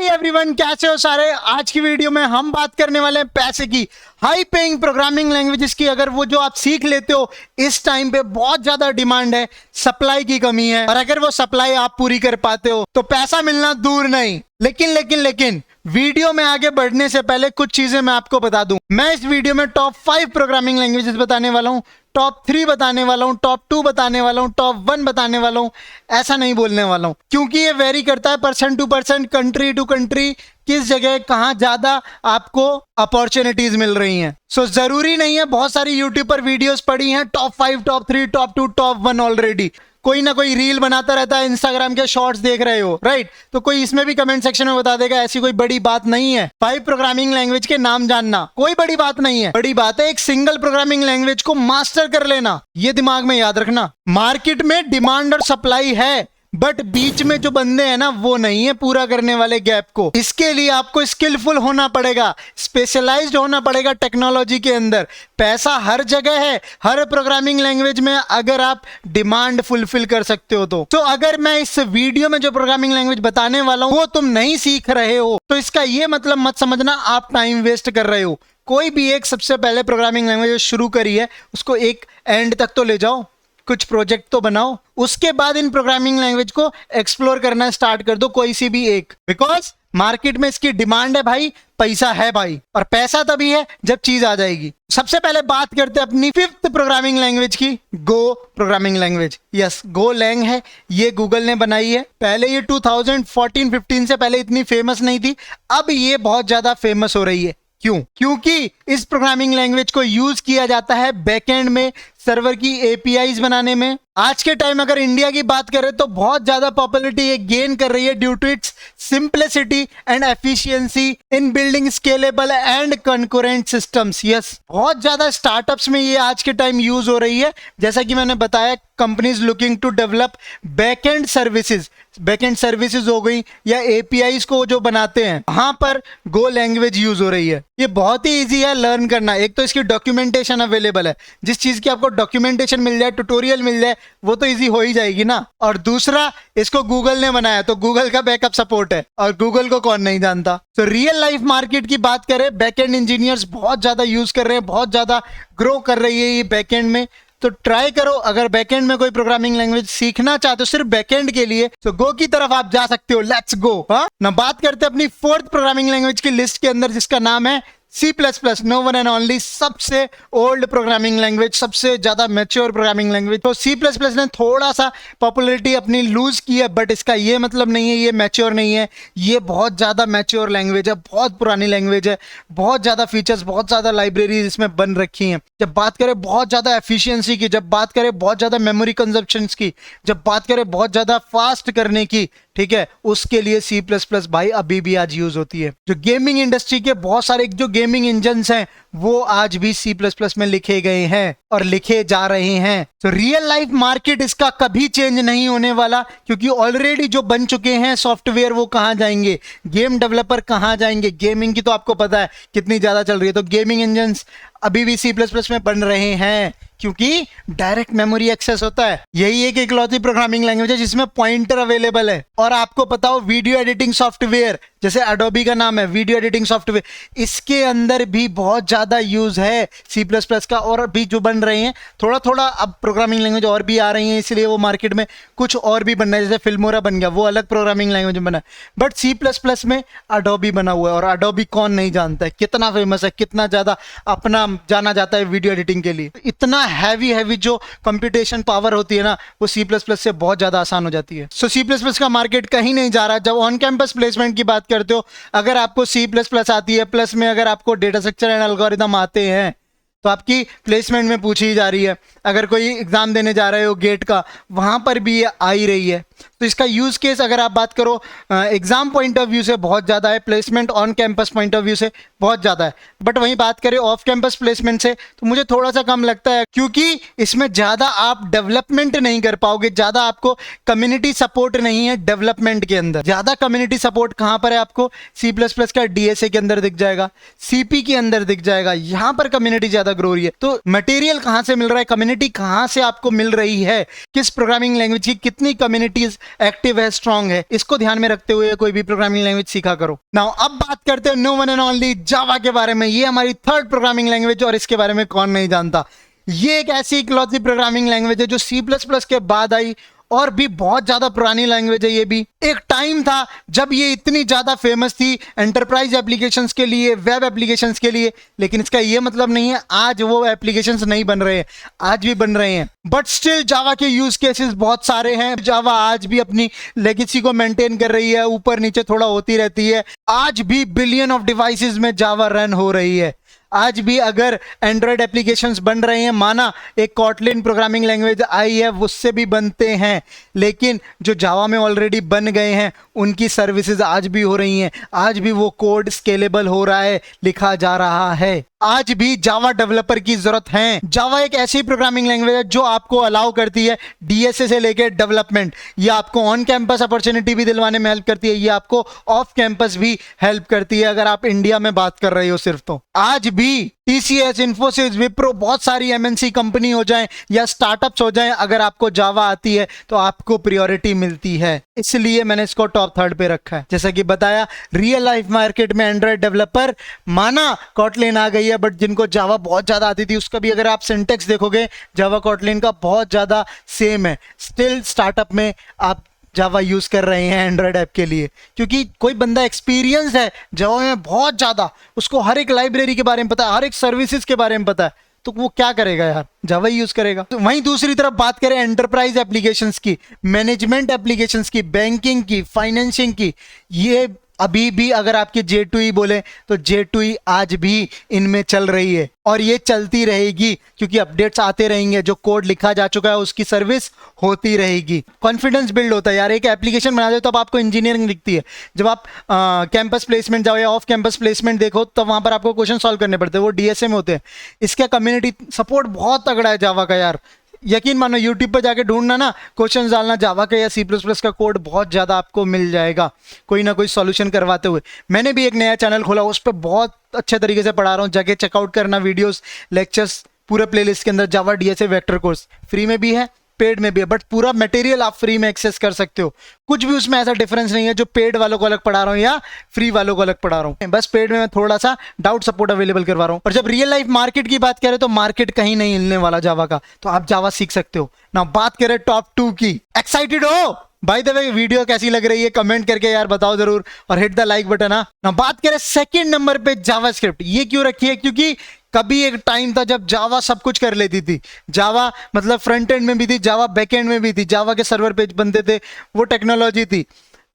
Everyone, कैसे हो सारे। आज की वीडियो में हम बात करने वाले हैं पैसे की, हाई पेइंग प्रोग्रामिंग लैंग्वेजेस की। अगर वो जो आप सीख लेते हो, इस टाइम पे बहुत ज्यादा डिमांड है, सप्लाई की कमी है, और अगर वो सप्लाई आप पूरी कर पाते हो तो पैसा मिलना दूर नहीं। लेकिन वीडियो में आगे बढ़ने से पहले कुछ चीजें मैं आपको बता दूं। मैं इस वीडियो में टॉप 5 प्रोग्रामिंग लैंग्वेजेस बताने वाला हूं, टॉप 3 बताने वाला हूं, टॉप 2 बताने वाला हूं, टॉप 1 बताने वाला हूं। ऐसा नहीं बोलने वाला हूं, क्योंकि ये वेरी करता है person to person, country to country, किस जगह कहां ज्यादा आपको अपॉर्चुनिटीज मिल रही हैं। सो जरूरी नहीं है, बहुत सारी यूट्यूब पर वीडियोस पड़ी हैं, top 5, top 3, top 2, top 1 already. कोई ना कोई रील बनाता रहता है, इंस्टाग्राम के शॉर्ट्स देख रहे हो, राइट? तो कोई इसमें भी कमेंट सेक्शन में बता देगा, ऐसी कोई बड़ी बात नहीं है 5 प्रोग्रामिंग लैंग्वेज के नाम जानना, कोई बड़ी बात नहीं है। बड़ी बात है एक सिंगल प्रोग्रामिंग लैंग्वेज को मास्टर कर लेना। ये दिमाग में याद रखना। मार्केट में डिमांड और सप्लाई है, बट बीच में जो बंदे हैं ना, वो नहीं है पूरा करने वाले गैप को। इसके लिए आपको स्किलफुल होना पड़ेगा, स्पेशलाइज्ड होना पड़ेगा टेक्नोलॉजी के अंदर। पैसा हर जगह है, हर प्रोग्रामिंग लैंग्वेज में, अगर आप डिमांड फुलफिल कर सकते हो तो। अगर मैं इस वीडियो में जो प्रोग्रामिंग लैंग्वेज बताने वाला हूं वो तुम नहीं सीख रहे हो, तो इसका ये मतलब मत समझना आप टाइम वेस्ट कर रहे हो। कोई भी एक सबसे पहले प्रोग्रामिंग लैंग्वेज शुरू करी है, उसको एक एंड तक तो ले जाओ, कुछ प्रोजेक्ट तो बनाओ, उसके बाद इन प्रोग्रामिंग लैंग्वेज को एक्सप्लोर करना स्टार्ट कर दो, कोई सी भी एक। बिकॉज मार्केट में इसकी डिमांड है भाई, पैसा है भाई, और पैसा तभी है जब चीज आ जाएगी। सबसे पहले बात करते हैं अपनी 5th प्रोग्रामिंग लैंग्वेज की, गो प्रोग्रामिंग लैंग्वेज। यस, गो लैंग है, ये गूगल ने बनाई है। पहले ये 2014-15 से पहले इतनी फेमस नहीं थी, अब ये बहुत ज्यादा फेमस हो रही है। क्यों? क्योंकि इस प्रोग्रामिंग लैंग्वेज को यूज किया जाता है बैकएंड में, सर्वर की एपीआईज बनाने में। आज के टाइम अगर इंडिया की बात करें तो बहुत ज्यादा पॉपुलैरिटी ये गेन कर रही है due to its simplicity and efficiency in building scalable and concurrent systems. Yes, बहुत ज्यादा स्टार्टअप्स में ये आज के टाइम यूज हो रही है। जैसा कि मैंने बताया, companies looking to develop backend services, backend services हो गई या एपीआईज को जो बनाते हैं, वहां पर गो लैंग्वेज यूज हो रही है। ये बहुत ही इजी है लर्न करना। एक तो इसकी डॉक्यूमेंटेशन अवेलेबल है, जिस चीज की आपको डॉक्यूमेंटेशन मिल जाए, ट्यूटोरियल मिल जाए, वो तो इजी हो ही जाएगी ना। और दूसरा, इसको गूगल ने बनाया तो गूगल का बैकअप सपोर्ट है, और गूगल को कौन नहीं जानता। तो रियल लाइफ मार्केट की बात करें, बैकएंड इंजीनियर्स बहुत ज्यादा यूज कर रहे हैं, बहुत ज्यादा ग्रो कर रही है ये बैकएंड में। तो ट्राई करो, अगर बैकएंड में कोई प्रोग्रामिंग लैंग्वेज सीखना चाहते हो सिर्फ बैकएंड के लिए, तो गो की तरफ आप जा सकते हो। Let's go. ना बात करते हैं अपनी 4th प्रोग्रामिंग लैंग्वेज की लिस्ट के अंदर, जिसका नाम है C++, no one and only, सबसे ओल्ड प्रोग्रामिंग लैंग्वेज, सबसे ज्यादा मैच्योर प्रोग्रामिंग लैंग्वेज। तो C++ ने थोड़ा सा पॉपुलैरिटी अपनी लूज की है, बट इसका ये मतलब नहीं है ये मैच्योर नहीं है। ये बहुत ज्यादा मैच्योर लैंग्वेज है, बहुत पुरानी लैंग्वेज है, बहुत ज्यादा फीचर्स, बहुत ज्यादा लाइब्रेरीज इसमें बन रखी हैं। जब बात करें बहुत ज्यादा एफिशिएंसी की, जब बात करें बहुत ज्यादा मेमोरी कंजप्शन की, जब बात करें बहुत ज्यादा फास्ट करने की, ठीक है, उसके लिए C++ भाई अभी भी आज यूज होती है। जो गेमिंग इंडस्ट्री के बहुत सारे जो गेमिंग इंजन्स हैं, वो आज भी C++ में लिखे गए हैं और लिखे जा रहे हैं। तो रियल लाइफ मार्केट इसका कभी चेंज नहीं होने वाला, क्योंकि ऑलरेडी जो बन चुके हैं सॉफ्टवेयर, वो कहां जाएंगे, गेम डेवलपर कहां जाएंगे। गेमिंग की तो आपको पता है कितनी ज्यादा चल रही है, तो गेमिंग इंजन्स अभी भी C++ में बन रहे हैं, क्योंकि डायरेक्ट मेमोरी एक्सेस होता है। यही एक इकलौती प्रोग्रामिंग लैंग्वेज है जिसमें पॉइंटर अवेलेबल है। और आपको पता हो, वीडियो एडिटिंग सॉफ्टवेयर, जैसे एडोबी का नाम है वीडियो एडिटिंग सॉफ्टवेयर, इसके अंदर भी बहुत ज्यादा यूज है C++ का, और भी जो बन रहे हैं थोड़ा थोड़ा अब प्रोग्रामिंग लैंग्वेज और भी आ रही है, इसलिए वो मार्केट में कुछ और भी बन रहा है। जैसे फिल्मोरा बन गया, वो अलग प्रोग्रामिंग लैंग्वेज में बना है, बट C++ में एडोबी बना हुआ है। और एडोबी कौन नहीं जानता है, कितना फेमस है, कितना ज्यादा अपना जाना जाता है वीडियो एडिटिंग के लिए। इतना हैवी जो कंप्यूटेशन पावर होती है ना, वो C++ से बहुत ज्यादा आसान हो जाती है। सो C++ का मार्केट कहीं नहीं जा रहा। जब ऑन कैंपस प्लेसमेंट की बात करते हो, अगर आपको C++ आती है, प्लस में अगर आपको डेटा स्ट्रक्चर एंड एल्गोरिथम आते हैं, तो आपकी प्लेसमेंट में पूछी जा रही है। अगर कोई एग्जाम देने जा रहे हो गेट का, वहां पर भी ये आ ही रही है। तो इसका यूज केस अगर आप बात करो एग्जाम पॉइंट ऑफ व्यू से बहुत ज्यादा है, placement on campus point of view से बहुत ज्यादा है। बट वहीं बात करें ऑफ कैंपस प्लेसमेंट से, तो मुझे थोड़ा सा कम लगता है, क्योंकि इसमें ज्यादा आप डेवलपमेंट नहीं कर पाओगे, ज्यादा आपको कम्युनिटी सपोर्ट नहीं है डेवलपमेंट के अंदर। ज्यादा कम्युनिटी सपोर्ट कहां पर है आपको? C++ का DSA के अंदर दिख जाएगा, CP के अंदर दिख जाएगा, यहां पर कम्युनिटी ज्यादा ग्रो रही है। तो मटेरियल कहां से मिल रहा है, कम्युनिटी कहां से आपको मिल रही है, किस प्रोग्रामिंग लैंग्वेज की कितनी कम्युनिटीज चीज एक्टिव है, स्ट्रांग है, इसको ध्यान में रखते हुए कोई भी प्रोग्रामिंग लैंग्वेज सीखा करो। नाउ अब बात करते हैं नो वन एंड ओनली जावा के बारे में। ये हमारी थर्ड प्रोग्रामिंग लैंग्वेज, और इसके बारे में कौन नहीं जानता। ये एक ऐसी इकलौती प्रोग्रामिंग लैंग्वेज है जो C++ के बाद आई, और भी बहुत ज्यादा पुरानी लैंग्वेज है ये भी। एक टाइम था जब ये इतनी ज्यादा फेमस थी एंटरप्राइज एप्लीकेशंस के लिए, वेब एप्लीकेशंस के लिए, लेकिन इसका ये मतलब नहीं है आज वो एप्लीकेशंस नहीं बन रहे हैं, आज भी बन रहे हैं। बट स्टिल जावा के यूज केसेस बहुत सारे हैं। जावा आज भी अपनी लेगेसी को मेंटेन कर रही है, ऊपर नीचे थोड़ा होती रहती है। आज भी बिलियन ऑफ डिवाइसेस में जावा रन हो रही है। आज भी अगर एंड्रॉयड एप्लीकेशंस बन रहे हैं, माना एक कॉटलिन प्रोग्रामिंग लैंग्वेज आई है, उससे भी बनते हैं, लेकिन जो जावा में ऑलरेडी बन गए हैं उनकी सर्विसेज आज भी हो रही हैं। आज भी वो कोड स्केलेबल हो रहा है, लिखा जा रहा है। आज भी जावा डेवलपर की जरूरत है। जावा एक ऐसी प्रोग्रामिंग लैंग्वेज है जो आपको अलाउ करती है डीएसए से लेकर डेवलपमेंट। ये आपको ऑन कैंपस अपॉर्चुनिटी भी दिलवाने में हेल्प करती है, ये आपको ऑफ कैंपस भी हेल्प करती है, अगर आप इंडिया में बात कर रहे हो सिर्फ। तो आज भी TCS, इन्फोसिस, विप्रो, बहुत सारी MNC कंपनी हो जाए या स्टार्टअप्स हो जाए, अगर आपको जावा आती है तो आपको प्रायोरिटी मिलती है। इसलिए मैंने इसको टॉप थर्ड पे रखा है। जैसा कि बताया, रियल लाइफ मार्केट में एंड्रॉयड डेवलपर, माना कॉटलिन आ गई है, बट जिनको जावा बहुत ज्यादा आती थी, उसका भी अगर आप सिंटेक्स देखोगे जावा कॉटलिन का बहुत ज्यादा सेम है। स्टिल स्टार्टअप में आप जावा यूज कर रहे हैं एंड्रॉयड ऐप के लिए, क्योंकि कोई बंदा एक्सपीरियंस है जावा में बहुत ज्यादा, उसको हर एक लाइब्रेरी के बारे में पता है, हर एक सर्विसेज के बारे में पता है, तो वो क्या करेगा यार, जावा ही यूज करेगा। तो वहीं दूसरी तरफ बात करें एंटरप्राइज एप्लीकेशंस की, मैनेजमेंट एप्लीकेशंस की, बैंकिंग की, फाइनेंसिंग की, ये अभी भी अगर आपके J2E बोले तो J2E आज भी इनमें चल रही है, और ये चलती रहेगी क्योंकि अपडेट्स आते रहेंगे। जो कोड लिखा जा चुका है उसकी सर्विस होती रहेगी। कॉन्फिडेंस बिल्ड होता है यार। एक एप्लीकेशन बना दे तो अब आपको इंजीनियरिंग दिखती है। जब आप कैंपस प्लेसमेंट जाओ या ऑफ कैंपस प्लेसमेंट देखो तो वहां पर आपको क्वेश्चन सॉल्व करने पड़ते हैं, वो DSA में होते हैं। इसका कम्युनिटी सपोर्ट बहुत तगड़ा है जावा का यार। यकीन मानो यूट्यूब पर जाके ढूंढना ना, क्वेश्चन डालना जावा का या C++ का कोड, बहुत ज़्यादा आपको मिल जाएगा कोई ना कोई सॉल्यूशन करवाते हुए। मैंने भी एक नया चैनल खोला, उस पर बहुत अच्छे तरीके से पढ़ा रहा हूँ, जाके चेकआउट करना, वीडियोस, लेक्चर्स पूरे प्लेलिस्ट के अंदर। जावा DSA वेक्टर कोर्स फ्री में भी है, पेड में भी है, बट पूरा मटेरियल आप फ्री में एक्सेस कर सकते हो। कुछ भी उसमें ऐसा डिफरेंस नहीं है जो पेड वालों को अलग पढ़ा रहा हूँ या फ्री वालों को अलग पढ़ा रहा हूँ। बस पेड में मैं थोड़ा सा डाउट सपोर्ट अवेलेबल करवा रहा हूँ। और जब रियल लाइफ मार्केट की बात करें तो मार्केट कहीं नहीं हिलने वाला जावा का, तो आप जावा सीख सकते हो ना। बात करें टॉप 2 की, एक्साइटेड हो? बाय द वे वीडियो कैसी लग रही है कमेंट करके यार बताओ जरूर, और हिट द लाइक बटन। ना बात करें सेकंड नंबर पे जावास्क्रिप्ट। ये क्यों रखी है? क्योंकि कभी एक टाइम था जब जावा सब कुछ कर लेती थी। जावा मतलब फ्रंट एंड में भी थी, जावा बैक एंड में भी थी, जावा के सर्वर पेज बनते थे, वो टेक्नोलॉजी थी।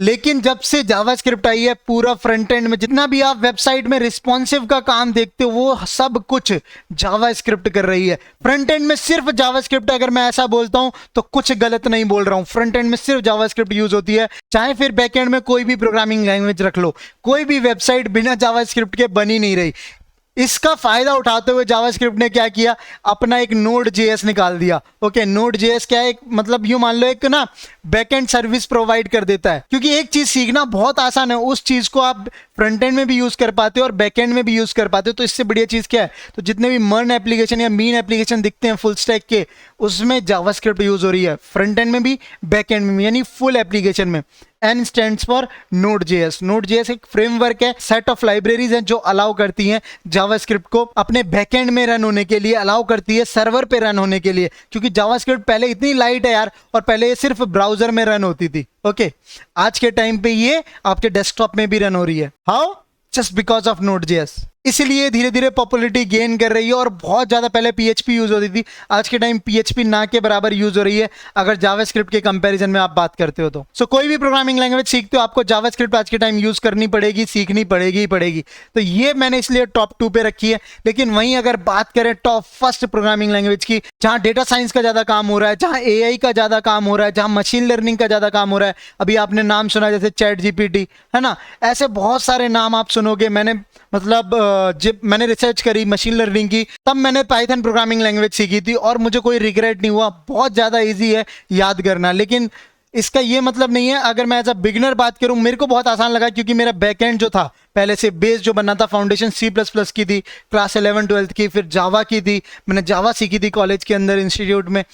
लेकिन जब से जावास्क्रिप्ट आई है, पूरा फ्रंट एंड में जितना भी आप वेबसाइट में रिस्पॉन्सिव का काम देखते हो वो सब कुछ जावास्क्रिप्ट कर रही है। फ्रंट एंड में सिर्फ जावास्क्रिप्ट, अगर मैं ऐसा बोलता हूं तो कुछ गलत नहीं बोल रहा हूं। फ्रंट एंड में सिर्फ जावास्क्रिप्ट यूज होती है, चाहे फिर बैक एंड में कोई भी प्रोग्रामिंग लैंग्वेज रख लो, कोई भी वेबसाइट बिना जावास्क्रिप्ट के बनी नहीं रही। इसका फायदा उठाते हुए जावास्क्रिप्ट ने क्या किया, अपना एक Node.js निकाल दिया। ओके, Node.js क्या है? एक मतलब यूं मान लो एक ना बैकएंड सर्विस प्रोवाइड कर देता है, क्योंकि एक चीज सीखना बहुत आसान है, उस चीज को आप फ्रंट एंड में भी यूज कर पाते हो और बैक एंड में भी यूज कर पाते हो। तो इससे बढ़िया चीज क्या है? तो जितने भी मर्न एप्लीकेशन या मीन एप्लीकेशन दिखते हैं फुल स्टैक के, उसमें जावास्क्रिप्ट यूज हो रही है, फ्रंट एंड में भी बैक एंड में भी, यानी फुल एप्लीकेशन में। N stands for Node.js। Node.js एक फ्रेमवर्क है, सेट ऑफ लाइब्रेरीज हैं जो अलाउ करती हैं जावास्क्रिप्ट को अपने बैकएंड में रन होने के लिए, अलाउ करती है सर्वर पे रन होने के लिए। क्योंकि जावास्क्रिप्ट पहले इतनी लाइट है यार, और पहले ये सिर्फ ब्राउजर में रन होती थी। ओके, आज के टाइम पे ये आपके डेस्कटॉप में भी रन हो रही है। How? Just because of Node.js। इसलिए धीरे धीरे पॉपुलैरिटी गेन कर रही है, और बहुत ज्यादा पहले PHP यूज होती थी, आज के टाइम PHP ना के बराबर यूज हो रही है अगर जावास्क्रिप्ट के कंपैरिजन में आप बात करते हो तो। सो कोई भी प्रोग्रामिंग लैंग्वेज सीखते हो आपको जावास्क्रिप्ट आज के टाइम यूज करनी पड़ेगी, सीखनी पड़ेगी ही पड़ेगी। तो ये मैंने इसलिए टॉप 2 पे रखी है। लेकिन वहीं अगर बात करें टॉप फर्स्ट प्रोग्रामिंग लैंग्वेज की, जहां डेटा साइंस का ज्यादा काम हो रहा है, जहां AI का ज्यादा काम हो रहा है, जहां मशीन लर्निंग का ज्यादा काम हो रहा है, अभी आपने नाम सुना जैसे ChatGPT, है ना, ऐसे बहुत सारे नाम आप सुनोगे। मैंने मतलब जब मैंने रिसर्च करी मशीन लर्निंग की, तब मैंने पाइथन प्रोग्रामिंग लैंग्वेज सीखी थी, और मुझे कोई रिग्रेट नहीं हुआ। बहुत ज़्यादा इजी है याद करना, लेकिन इसका ये मतलब नहीं है, अगर मैं एज अ बिगिनर बात करूं, मेरे को बहुत आसान लगा क्योंकि मेरा बैकएंड जो था पहले से बेस जो बनना था, फाउंडेशन C++ की थी, क्लास 11-12 की, फिर जावा की थी, मैंने जावा सीखी थी कॉलेज के अंदर इंस्टीट्यूट में।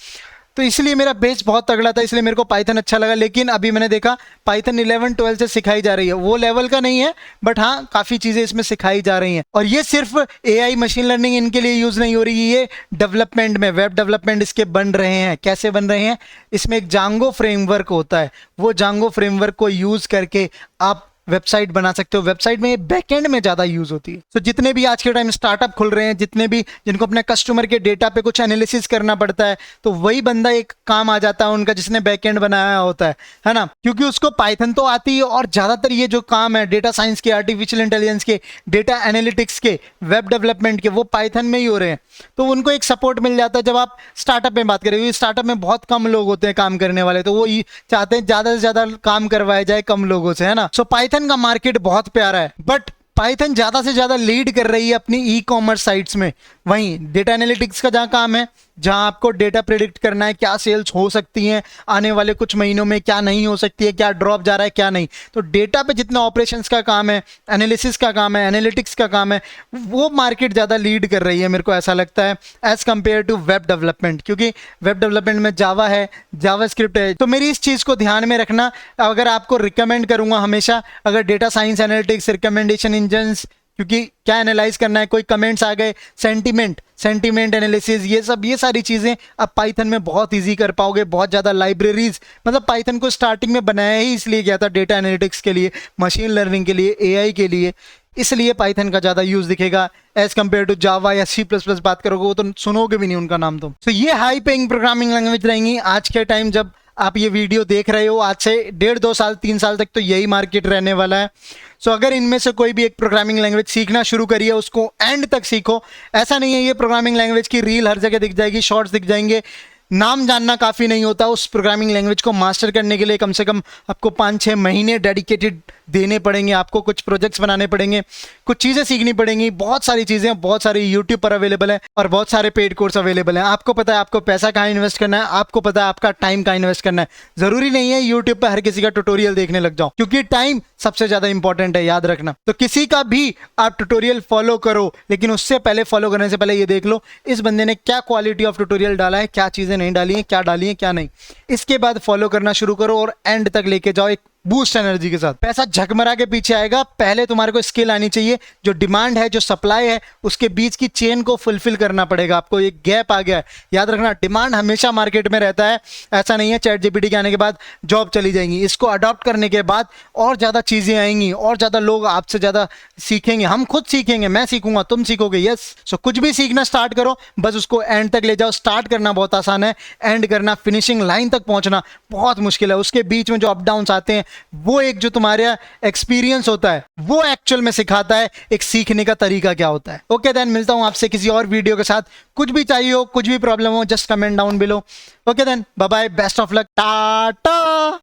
तो इसलिए मेरा बेस बहुत तगड़ा था, इसलिए मेरे को पाइथन अच्छा लगा। लेकिन अभी मैंने देखा पाइथन 11 12 से सिखाई जा रही है, वो लेवल का नहीं है बट हाँ काफ़ी चीज़ें इसमें सिखाई जा रही हैं। और ये सिर्फ AI मशीन लर्निंग इनके लिए यूज़ नहीं हो रही, ये डेवलपमेंट में, वेब डेवलपमेंट इसके बन रहे हैं। कैसे बन रहे हैं? इसमें एक जांगो फ्रेमवर्क होता है, वो जांगो फ्रेमवर्क को यूज़ करके आप वेबसाइट बना सकते हो। वेबसाइट में बैकएंड में ज़्यादा यूज़ होती है। तो जितने भी आज के टाइम स्टार्टअप खुल रहे हैं, जितने भी जिनको अपने कस्टमर के डेटा पे कुछ एनालिसिस करना पड़ता है, तो वही बंदा एक काम आ जाता है उनका जिसने बैकएंड बनाया होता है ना, क्योंकि उसको पाइथन तो आती है। और ज़्यादातर ये जो काम है डेटा साइंस के, आर्टिफिशियल इंटेलिजेंस के, डेटा एनालिटिक्स के, वेब डेवलपमेंट के, वो पाइथन में ही हो रहे हैं। तो उनको एक सपोर्ट मिल जाता है। जब आप स्टार्टअप में बात करें, स्टार्टअप में बहुत कम लोग होते हैं काम करने वाले, तो वो चाहते हैं ज़्यादा से ज़्यादा काम करवाया जाए कम लोगों से, है ना। सो पाइथन का मार्केट बहुत प्यारा है, बट पाइथन ज्यादा से ज्यादा लीड कर रही है अपनी ई कॉमर्स साइट्स में। वहीं डेटा एनालिटिक्स का जहां काम है, जहां आपको डेटा प्रेडिक्ट करना है क्या सेल्स हो सकती हैं आने वाले कुछ महीनों में, क्या नहीं हो सकती है, क्या ड्रॉप जा रहा है क्या नहीं, तो डेटा पे जितना ऑपरेशंस का काम है, एनालिसिस का काम है, एनालिटिक्स का काम है, वो मार्केट ज़्यादा लीड कर रही है, मेरे को ऐसा लगता है, as compare to web development. क्योंकि वेब डेवलपमेंट में जावा है, जावा स्क्रिप्ट है। तो मेरी इस चीज़ को ध्यान में रखना। अगर आपको रिकमेंड करूँगा हमेशा, अगर data science analytics, recommendation engines, क्योंकि क्या एनालाइज करना है, कोई कमेंट्स आ गए, सेंटीमेंट एनालिसिस, ये सारी चीज़ें आप पाइथन में बहुत इजी कर पाओगे। बहुत ज़्यादा लाइब्रेरीज, मतलब पाइथन को स्टार्टिंग में बनाया ही इसलिए गया था डेटा एनालिटिक्स के लिए, मशीन लर्निंग के लिए, AI के लिए, इसलिए पाइथन का ज़्यादा यूज़ दिखेगा एज कम्पेयर टू जावा या C++। बात करोगे वो तो सुनोगे भी नहीं उनका नाम। तो ये हाई पेइंग प्रोग्रामिंग लैंग्वेज रहेंगी आज के टाइम। जब आप ये वीडियो देख रहे हो, आज से 1.5 2 साल 3 साल तक तो यही मार्केट रहने वाला है। सो अगर इनमें से कोई भी एक प्रोग्रामिंग लैंग्वेज सीखना शुरू करिए, उसको एंड तक सीखो। ऐसा नहीं है ये प्रोग्रामिंग लैंग्वेज की रील हर जगह दिख जाएगी, शॉर्ट्स दिख जाएंगे। नाम जानना काफ़ी नहीं होता, उस प्रोग्रामिंग लैंग्वेज को मास्टर करने के लिए कम से कम आपको 5-6 महीने डेडिकेटेड देने पड़ेंगे। आपको कुछ प्रोजेक्ट्स बनाने पड़ेंगे, कुछ चीज़ें सीखनी पड़ेंगी, बहुत सारी चीज़ें बहुत सारी यूट्यूब पर अवेलेबल है और बहुत सारे पेड कोर्स अवेलेबल हैं। आपको पता है आपको पैसा कहाँ इन्वेस्ट करना है, आपको पता है आपका टाइम कहाँ इन्वेस्ट करना है। ज़रूरी नहीं है यूट्यूब पर हर किसी का ट्यूटोरियल देखने लग जाओ, क्योंकि टाइम सबसे ज़्यादा इंपॉर्टेंट है, याद रखना। तो किसी का भी आप ट्यूटोरियल फॉलो करो, लेकिन उससे पहले, फॉलो करने से पहले ये देख लो इस बंदे ने क्या क्वालिटी ऑफ ट्यूटोरियल डाला है, क्या चीज़ें नहीं डाली हैं, क्या डाली हैं क्या नहीं। इसके बाद फॉलो करना शुरू करो और एंड तक लेके जाओ एक बूस्ट एनर्जी के साथ। पैसा झकमरा के पीछे आएगा, पहले तुम्हारे को स्किल आनी चाहिए। जो डिमांड है, जो सप्लाई है, उसके बीच की चेन को फुलफिल करना पड़ेगा आपको। एक गैप आ गया है, याद रखना। डिमांड हमेशा मार्केट में रहता है, ऐसा नहीं है चैट जीपीटी के आने के बाद जॉब चली जाएंगी। इसको अडॉप्ट करने के बाद और ज़्यादा चीज़ें आएंगी, और ज़्यादा लोग आपसे ज़्यादा सीखेंगे। हम खुद सीखेंगे, मैं सीखूंगा, तुम सीखोगे, यस। सो कुछ भी सीखना स्टार्ट करो, बस उसको एंड तक ले जाओ। स्टार्ट करना बहुत आसान है, एंड करना, फिनिशिंग लाइन तक पहुंचना बहुत मुश्किल है। उसके बीच में जो अप डाउन्स आते हैं, वो एक जो तुम्हारा एक्सपीरियंस होता है, वो एक्चुअल में सिखाता है एक सीखने का तरीका क्या होता है। ओके देन, मिलता हूं आपसे किसी और वीडियो के साथ। कुछ भी चाहिए हो, कुछ भी प्रॉब्लम हो, just comment down below. Okay then, bye bye, best of luck, Tata.